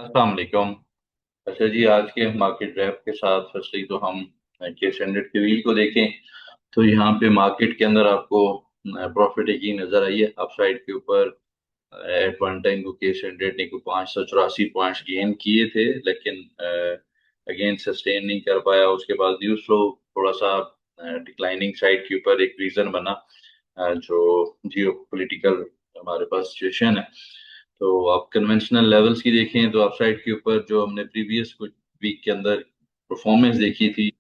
अस्सलाम वालेकुम। अच्छा जी, आज के मार्केट रैप के साथ फर्स्टली तो हम के स्टैंडर्ड के वील को देखें तो यहाँ पे मार्केट के अंदर आपको प्रॉफिट टेकिंग नजर आई है अपसाइड के ऊपर। एट वन टाइम को के स्टैंडर्ड ने को 584 पॉइंट्स गेन किए थे, लेकिन अगेन सस्टेन नहीं कर पाया। उसके बाद न्यूज फ्लो थोड़ा सा डिक्लाइनिंग साइड के ऊपर एक रीजन बना, जो जियो पोलिटिकल हमारे पास सिचुएशन है। तो आप कन्वेंशनल लेवल्स की देखें तो अपसाइड के ऊपर जो हमने प्रीवियस कुछ वीक के अंदर परफॉर्मेंस देखी थी,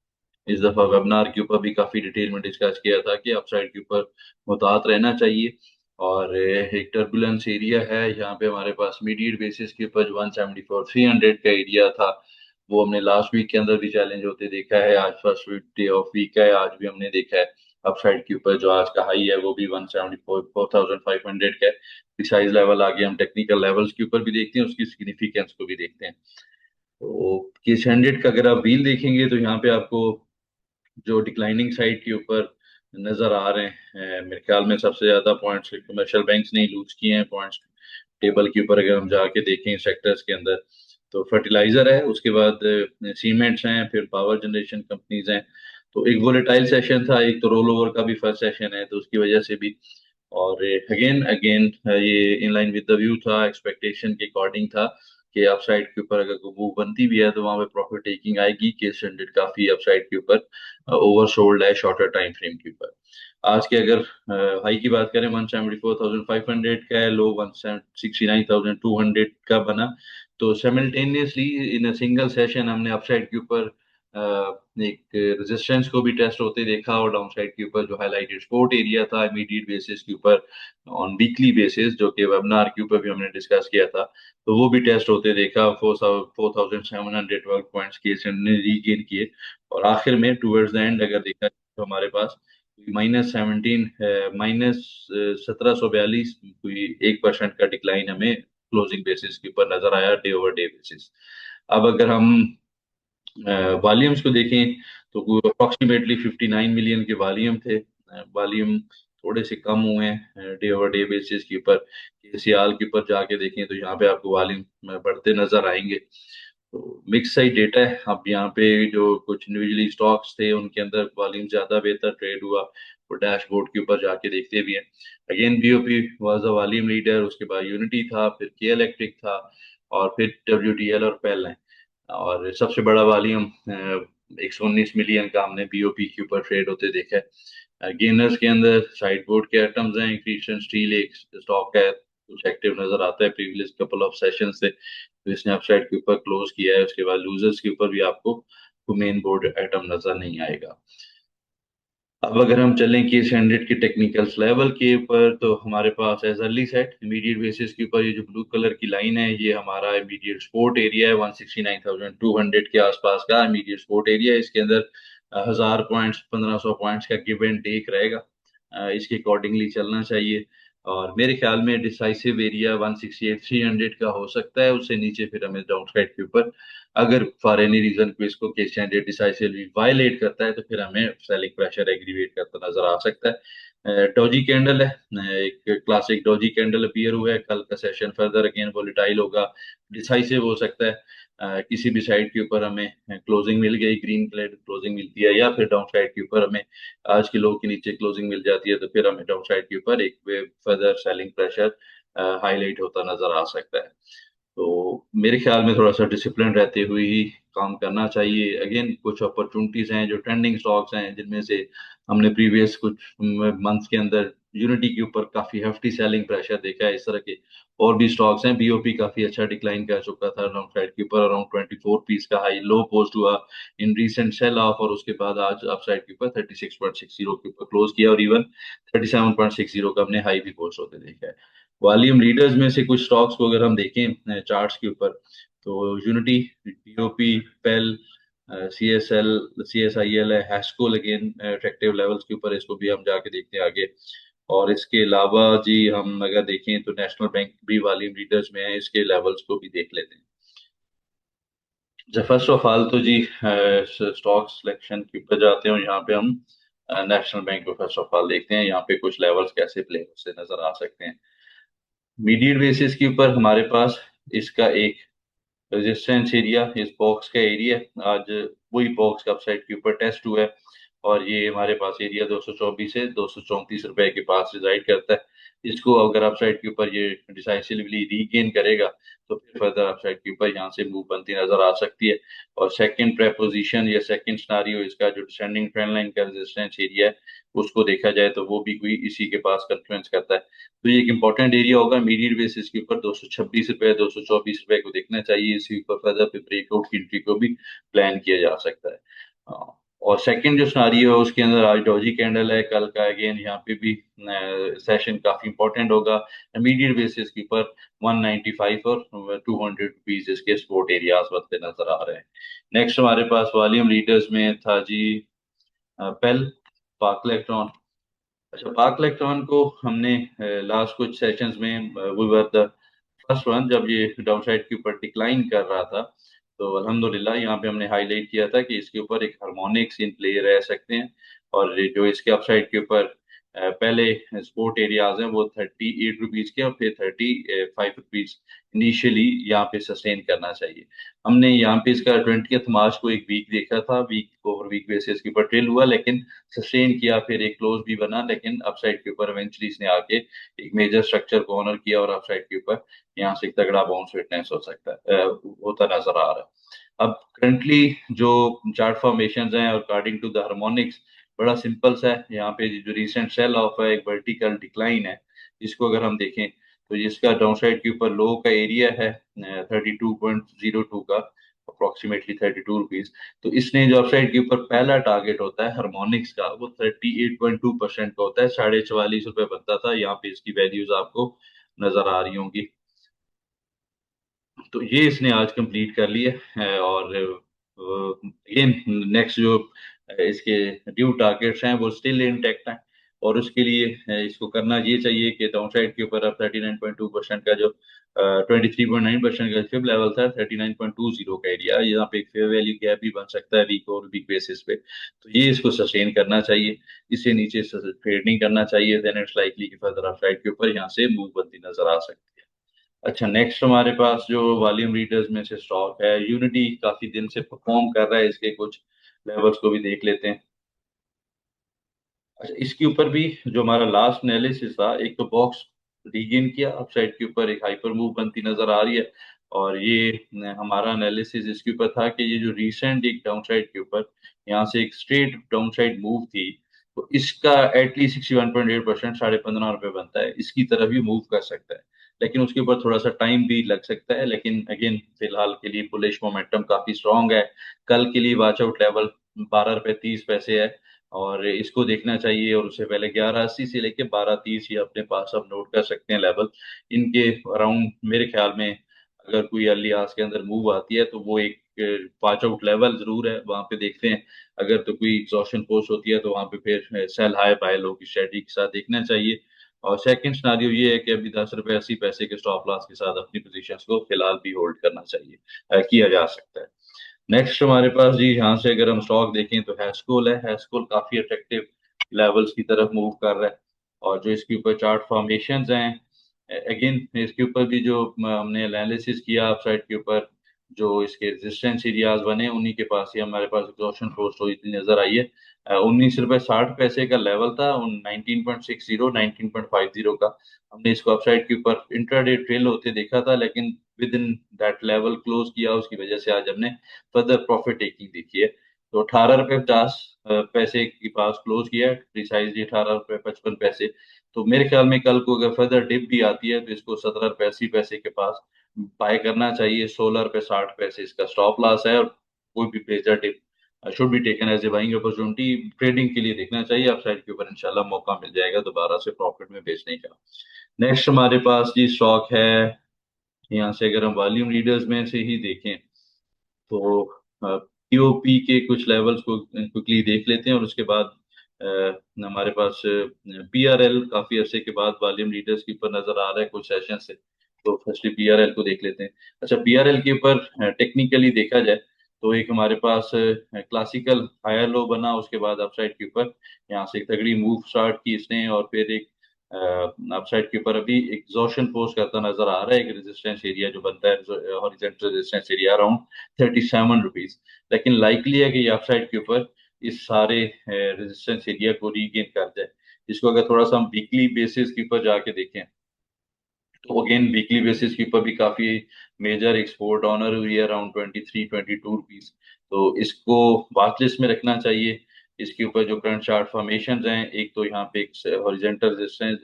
इस दफा वेबिनार के ऊपर भी काफी डिटेल में डिस्कस किया था कि अपसाइड के ऊपर मुहतात रहना चाहिए। और एक टर्बुलेंस एरिया है यहाँ पे हमारे पास मीडिएट बेसिस के ऊपर जो 174 300 का एरिया था, वो हमने लास्ट वीक के अंदर भी चैलेंज होते देखा है। आज फर्स्ट डे ऑफ वीक है, आज भी हमने देखा है अपसाइड के ऊपर जो आज का हाई है वो भी 174 4500 का है। प्रिसाइज लेवल आगे हम टेक्निकल लेवल्स के ऊपर भी देखते हैं, उसकी सिग्निफिकेंस को भी देखते हैं। तो किस हंड्रेड का अगर आप व्हील देखेंगे तो यहाँ पे आपको जो डिक्लाइनिंग साइड के ऊपर नजर आ रहे हैं, मेरे ख्याल में सबसे ज्यादा पॉइंट्स कमर्शियल बैंक्स ने लूज किए हैं पॉइंट्स टेबल के ऊपर। अगर हम जाके देखें सेक्टर्स के अंदर तो फर्टिलाइजर है, उसके बाद सीमेंट्स हैं, फिर पावर जनरेशन कंपनीज हैं। तो एक वोलेटाइल सेशन था, एक तो रोल ओवर का भी फर्स्ट सेशन है तो उसकी वजह से भी। और अगेन अगेन ये in line with the view था, एक्सपेक्टेशन के अकॉर्डिंग था कि अपसाइड के ऊपर अगर कोई मूव बनती भी है तो वहां पे प्रॉफिट टेकिंग आएगी। के स्टैंडर्ड काफी अपसाइड के ऊपर ओवरसोल्ड है शॉर्टर टाइम फ्रेम के ऊपर। आज के अगर हाई की बात करें 174 500 का है, लो 169 200 का बना। तो simultaneously in a single session हमने अपसाइड के ऊपर एक रेजिस्टेंस को भी टेस्ट होते देखा, और डाउन साइड के ऊपर जो हाईलाइटेड सपोर्ट एरिया था इमीडिएट बेसिस के ऊपर ऑन वीकली बेसिस, जो कि वेबिनार के ऊपर भी हमने डिस्कस किया था, तो वो भी टेस्ट होते देखा। 4712 पॉइंट्स के हमने रीगेन किए। और आखिर में टूवर्ड्स द एंड अगर देखा जाए तो हमारे पास -17 -1742 कोई 1% का डिक्लाइन हमें क्लोजिंग बेसिस के ऊपर नजर आया, डे ओवर डे बेसिस। अब अगर हम वॉल्यूम्स को देखें तो अप्रोक्सीमेटली 59 मिलियन के वॉल्यूम थे। वॉल्यूम थोड़े से कम हुए हैं डे ओवर डे बेसिस के ऊपर। सियाल के ऊपर जाके देखें तो यहाँ पे आपको वॉल्यूम बढ़ते नजर आएंगे। तो मिक्स साइड डेटा है। अब यहाँ पे जो कुछ इंडिविजुअली स्टॉक्स थे उनके अंदर वॉल्यूम ज्यादा बेहतर ट्रेड हुआ, वो डैशबोर्ड के ऊपर जाके देखते भी हैं। Again BOP was the volume leader, उसके बाद यूनिटी था, फिर के इलेक्ट्रिक था, और फिर डब्ल्यूटीएल और पेल है। और सबसे बड़ा वॉल्यूम 119 मिलियन का हमने बीओपी के ऊपर ट्रेड होते देखा है। गेनर्स के अंदर साइड बोर्ड के आइटम्स हैं, क्रिस्टन स्टील एक स्टॉक है, कुछ एक्टिव नजर आता है प्रीवियस कपल ऑफ सेशन से, तो इसने अपसाइड के ऊपर क्लोज किया है। उसके बाद लूजर्स के ऊपर भी आपको मेन बोर्ड आइटम नजर नहीं आएगा। अब अगर हम चलें कि इस हंड्रेड के टेक्निकल लेवल के ऊपर तो हमारे पास as early set immediate basis के ऊपर ये जो ब्लू कलर की लाइन है ये हमारा इमीडिएट सपोर्ट एरिया है। 169,200 के आसपास का इमीडिएट सपोर्ट एरिया है। इसके अंदर 1000 पॉइंट्स 1500 पॉइंट्स का गिव एंड टेक रहेगा, इसके अकॉर्डिंगली चलना चाहिए। और मेरे ख्याल में डिसाइसिव एरिया 168 300 का हो सकता है, उससे नीचे फिर हमें डाउन साइड के ऊपर अगर फॉर एनी रीजन को इसको केस स्टैंडर्ड डिसाइसिवली वायलेट करता है तो फिर हमें सेलिंग प्रेशर एग्रीवेट करता नजर आ सकता है। डॉजी कैंडल है, एक क्लासिक डॉजी कैंडल अपीयर हुआ है। कल का सेशन फर्दर अगेन वोलेटाइल होगा, डिसाइसिव हो सकता है। किसी भी साइड के ऊपर हमें क्लोजिंग मिल गई, ग्रीन कलर क्लोजिंग मिलती है, या फिर डाउन साइड के ऊपर हमें आज के लो के नीचे क्लोजिंग मिल जाती है, तो फिर हमें डाउन साइड के ऊपर एक फर्दर सेलिंग प्रेशर हाईलाइट होता नजर आ सकता है। तो मेरे ख्याल में थोड़ा सा डिसिप्लिन रहते हुए ही काम करना चाहिए। अगेन कुछ अपॉर्चुनिटीज हैं जो ट्रेंडिंग स्टॉक्स हैं, जिनमें से हमने प्रीवियस कुछ मंथ्स के अंदर यूनिटी के ऊपर काफी हेफ्टी सेलिंग प्रेशर देखा है। इस तरह के और भी स्टॉक्स हैं। बीओपी काफी अच्छा डिक्लाइन कर चुका था, डाउन साइड के ऊपर अराउंड 24 पीस का हाई लो पोस्ट हुआ इन रीसेंट सेल ऑफ, और उसके बाद आज अप साइड के ऊपर 36.60 के ऊपर क्लोज किया, और इवन 37.60 का हमने हाई भी पोस्ट होते देखा है। वॉल्यूम लीडर्स में से कुछ स्टॉक्स को अगर हम देखें चार्ट्स के ऊपर तो unity, BOP, PEL, C S L, C S I L है, हैस्को अगेन अट्रैक्टिव लेवल्स के ऊपर, इसको भी हम जाके देखते हैं आगे। और इसके अलावा जी हम अगर देखें तो नेशनल बैंक भी वॉल्यूम लीडर्स में है, इसके लेवल्स को भी देख लेते हैं। जब फर्स्ट ऑफ ऑल तो जी स्टॉक सिलेक्शन के ऊपर जाते हैं, और यहाँ पे हम नेशनल बैंक को फर्स्ट ऑफ ऑल देखते हैं, यहाँ पे कुछ लेवल्स कैसे प्ले से नजर आ सकते हैं। मीडियट बेसिस के ऊपर हमारे पास इसका एक रेजिस्टेंस एरिया इस बॉक्स का एरिया आज वही बॉक्स का अपसाइड के ऊपर टेस्ट हुआ है, और ये हमारे पास एरिया 224 से 234 रुपए के पास रिजाइड करता है। इसको अगर अपसाइड के ऊपर ये डिसाइसिवली रीगेन करेगा तो फिर फर्दर अपसाइड के ऊपर यहाँ से मूव बनती नजर आ सकती है। और सेकंड प्रेपोजिशन या सेकंड सिनारियो, इसका जो डिसेंडिंग ट्रेंड लाइन का रेजिस्टेंस एरिया है उसको देखा जाए तो वो भी कोई इसी के पास कन्फ्लुएंस करता है। तो ये एक इंपॉर्टेंट एरिया होगा इमीडिएट बेसिस के ऊपर 226 रुपए 224 रुपए को देखना चाहिए। इसी ऊपर फर्दर फिर ब्रेकआउट की एंट्री को भी प्लान किया जा सकता है। और सेकंड जो सिनारियो है उसके अंदर आज डॉजी कैंडल है, कल का अगेन यहाँ पे भी सेशन काफी इंपॉर्टेंट होगा। इमीडिएट बेसिस के ऊपर 195 और 200 रुपीज इसके सपोर्ट एरियाज बनते नजर आ रहे हैं। नेक्स्ट हमारे पास वॉल्यूम लीडर्स में था जी पेल, पार्क इलेक्ट्रॉन। अच्छा, पार्क इलेक्ट्रॉन को हमने लास्ट कुछ सेशंस में we were the first one जब ये डाउन साइड के ऊपर डिक्लाइन कर रहा था, तो अल्हम्दुलिल्लाह यहाँ पे हमने हाईलाइट किया था कि इसके ऊपर एक हार्मोनिक्स इन प्ले रह सकते हैं। और ये जो इसके अपसाइड के ऊपर पहले सपोर्ट एरियाज हैं वो 38 रुपीज के और फिर 35 रुपीज इनिशियली यहाँ पे सस्टेन करना चाहिए। हमने यहाँ पे इसका 20 मार्च को एक वीक देखा था, वीक ओवर वीक बेसिस के ऊपर ट्रेल हुआ लेकिन सस्टेन किया, फिर एक क्लोज भी बना, लेकिन अपसाइड के ऊपर इवेंचुअली इसने आके एक मेजर स्ट्रक्चर को ऑनर किया और अपसाइड के ऊपर यहाँ से एक तगड़ा बाउंस विटनेस हो सकता है, होता नजर आ रहा है। अब करंटली जो चार्ट फॉर्मेशन हैं अकॉर्डिंग टू द हार्मोनिक्स बड़ा सिंपल सा है। यहाँ पे जो रिसेंट सेल ऑफ है एक वर्टिकल डिक्लाइन है, इसको अगर हम देखें तो जिसका डाउन साइड के ऊपर लो का एरिया है 32.02 का, अप्रोक्सीमेटली 32 रुपीज। तो इसने जो अपसाइड के ऊपर पहला टारगेट होता है हार्मोनिक्स का वो 38.2% का होता है, 44.5 रुपए बनता था। यहाँ पे इसकी वैल्यूज आपको नजर आ रही होंगी। तो ये इसने आज कंप्लीट कर लिया है। और अगेन नेक्स्ट जो इसके ड्यू टारगेट्स हैं वो स्टिल इंटैक्ट हैं। और उसके लिए इसको करना ये चाहिए कि डाउन साइड के ऊपर अब 39.2% का जो 23.9% का फिब लेवल था 39.20 का एरिया, यहाँ पे एक फेयर वैल्यू गैप भी बन सकता है वीक और वीक बेसिस पे। तो ये इसको सस्टेन करना चाहिए, इससे नीचे ट्रेड नहीं करना चाहिए, देन इट्स लाइकली कि फर्दर अप साइड के ऊपर यहाँ से मूव बनती नजर आ सकती है। अच्छा, नेक्स्ट हमारे पास जो वॉल्यूम रीडर्स में से स्टॉक है यूनिटी, काफी दिन से परफॉर्म कर रहा है, इसके कुछ लेवल्स को भी देख लेते हैं। अच्छा, इसके ऊपर भी जो हमारा लास्ट एनालिसिस था, एक तो बॉक्स रीगेन किया, अपसाइड के ऊपर एक हाइपर मूव बनती नजर आ रही है। और ये हमारा एनालिसिस इसके ऊपर था कि ये जो रीसेंट एक डाउन साइड के ऊपर यहाँ से एक स्ट्रेट डाउन साइड मूव थी, तो इसका एटलीस्ट 61.8% ₹15.5 बनता है, इसकी तरफ भी मूव कर सकता है। लेकिन उसके ऊपर थोड़ा सा टाइम भी लग सकता है, लेकिन अगेन फिलहाल के लिए बुलिश मोमेंटम काफी स्ट्रांग है। कल के लिए वॉच आउट लेवल 12 रुपए 30 पैसे है और इसको देखना चाहिए। और उससे पहले 1180 से लेके 1230 ये अपने पास आप नोट कर सकते हैं लेवल। इनके अराउंड मेरे ख्याल में अगर कोई अर्ली आवर्स के अंदर मूव आती है तो वो एक वॉच आउट लेवल जरूर है, वहां पे देखते हैं। अगर तो कोई एग्जॉशन पोस्ट होती है तो वहां पे फिर सेल हाई बाय लो की स्ट्रेटजी के साथ देखना चाहिए। और सेकंड सिनारियो ये है कि अभी 10 रुपए 80 पैसे के स्टॉप लॉस के साथ अपनी पोजीशंस को फिलहाल भी होल्ड करना चाहिए, किया जा सकता है। नेक्स्ट हमारे पास जी यहाँ से अगर हम स्टॉक देखें तो हैस्कोल है। हैस्कोल काफी अट्रैक्टिव लेवल्स की तरफ मूव कर रहा है। और जो इसके ऊपर चार्ट फॉर्मेशंस हैं, अगेन इसके ऊपर भी जो हमने एनालिसिस किया अपसाइड के ऊपर जो इसके रेजिस्टेंस एरियाज बने उन्हीं के पास ही हमारे पास एग्जॉशन पोस्ट हुई थी नजर आई है। 19 रुपए 60 पैसे का लेवल था, 19.60 19.50 का। हमने इसको अपसाइड के ऊपर इंट्राडे ट्रेल होते देखा था, लेकिन with in that level close किया, उसकी वजह से आज हमने फर्दर प्रॉफिट टेकिंग देखी है। तो 18 रुपए 50 पैसे के पास क्लोज किया है, प्रिसाइजली 18 रुपए 55 पैसे। तो मेरे ख्याल में कल को अगर फर्दर डिप भी आती है तो इसको 17 रुपए 80 पैसे के पास बाय करना चाहिए। 16 रुपए 60 पैसे इसका स्टॉप लॉस है। और कोई भी major dip should be taken as a buying opportunity, trading के लिए देखना चाहिए। अपसाइड के ऊपर इंशाल्लाह मौका मिल जाएगा दोबारा से प्रॉफिट में बेचने का। नेक्स्ट हमारे पास जी स्टॉक है, यहाँ से अगर हम वॉल्यूम लीडर्स में से ही देखें तो पीओपी के कुछ लेवल्स को क्विकली देख लेते हैं और उसके बाद हमारे पास पीआरएल काफी अरसे के बाद वॉल्यूम लीडर्स के ऊपर नजर आ रहा है कुछ सेशन से। तो फर्स्टली पीआरएल को देख लेते हैं। अच्छा, पीआरएल के ऊपर टेक्निकली देखा जाए तो एक हमारे पास क्लासिकल हायर लो बना, उसके बाद अपसाइड के ऊपर यहाँ से एक तगड़ी मूव स्टार्ट की इसने और फिर एक अपसाइड के ऊपर अभी एग्जॉशन पोस्ट करता नजर आ रहा है। एक रेजिस्टेंस एरिया जो बनता है, हॉरिजॉन्टल रेजिस्टेंस एरिया अराउंड ₹37। लेकिन लाइकली है कि ये अपसाइड के ऊपर इस सारे रेजिस्टेंस एरिया को रीगेन कर जाए। इसको अगर थोड़ा सा हम वीकली बेसिस के ऊपर जाके देखें, तो अगेन वीकली बेसिस के ऊपर भी काफी मेजर एक्सपोर्ट ऑनर हुई है अराउंड ₹23-22। तो इसको वाच लिस्ट में रखना चाहिए। इसके ऊपर जो करंट चार्ट फॉर्मेशन हैं, एक तो यहाँ पे एक horizontal resistance,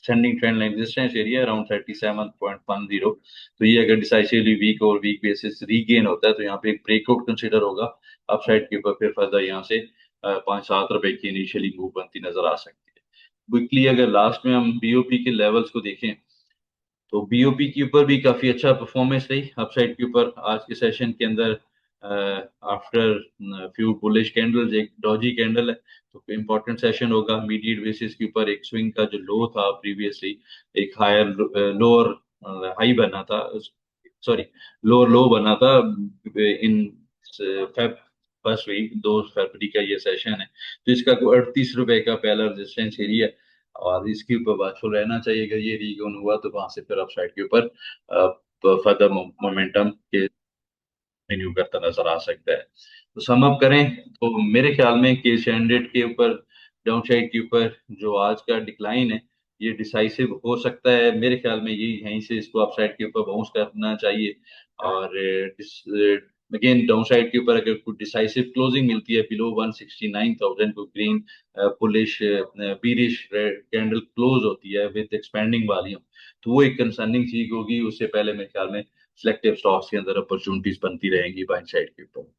sending trend line resistance area around 37.10। तो ये अगर डिसाइसिवली वीक और वीक बेसिस रीगेन होता है तो यहाँ पे एक ब्रेकआउट कंसिडर होगा अपसाइड के ऊपर। फिर फर्दर यहाँ से ₹5-7 की इनिशियली मूव बनती नजर आ सकती है। क्विकली अगर लास्ट में हम बीओपी के लेवल्स को देखें, तो बीओपी के ऊपर भी काफी अच्छा परफॉर्मेंस रही अपसाइड के ऊपर आज के सेशन के अंदर। आफ्टर फ्यू बुलिश कैंडल्स एक डॉजी कैंडल है, तो इम्पोर्टेंट सेशन होगा। इमीडिएट बेसिस के ऊपर एक स्विंग का जो लो था प्रीवियसली, एक हायर लोअर हाई बना था, सॉरी लोअर लो बना था इन फेब फर्स्ट वीक 2 फरवरी का ये सेशन है। तो इसका ₹38 का पहला रेजिस्टेंस एरिया है, और इसके ऊपर वाचफुल रहना चाहिए। अगर ये रीगोन हुआ तो वहां से फिर अपसाइड के ऊपर फर्दर मोमेंटम के रिन्यू करता नजर आ सकता है। तो सम अप करें तो मेरे ख्याल में कि स्टैंडर्ड के ऊपर डाउन साइड के ऊपर जो आज का डिक्लाइन है, ये डिसाइसिव हो सकता है। मेरे ख्याल में ये यहीं से इसको अपसाइड के ऊपर बाउंस करना चाहिए। और अगेन डाउन साइड के ऊपर अगर कुछ डिसाइसिव क्लोजिंग मिलती है बिलो 169,000 को green police bearish candle close होती है विद एक्सपेंडिंग वॉल्यूम, तो वो एक कंसर्निंग चीज होगी। उससे पहले मेरे ख्याल में सिलेक्टिव स्टॉक्स के अंदर अपॉर्चुनिटीज बनती रहेंगी बाइंग साइड के ऊपर।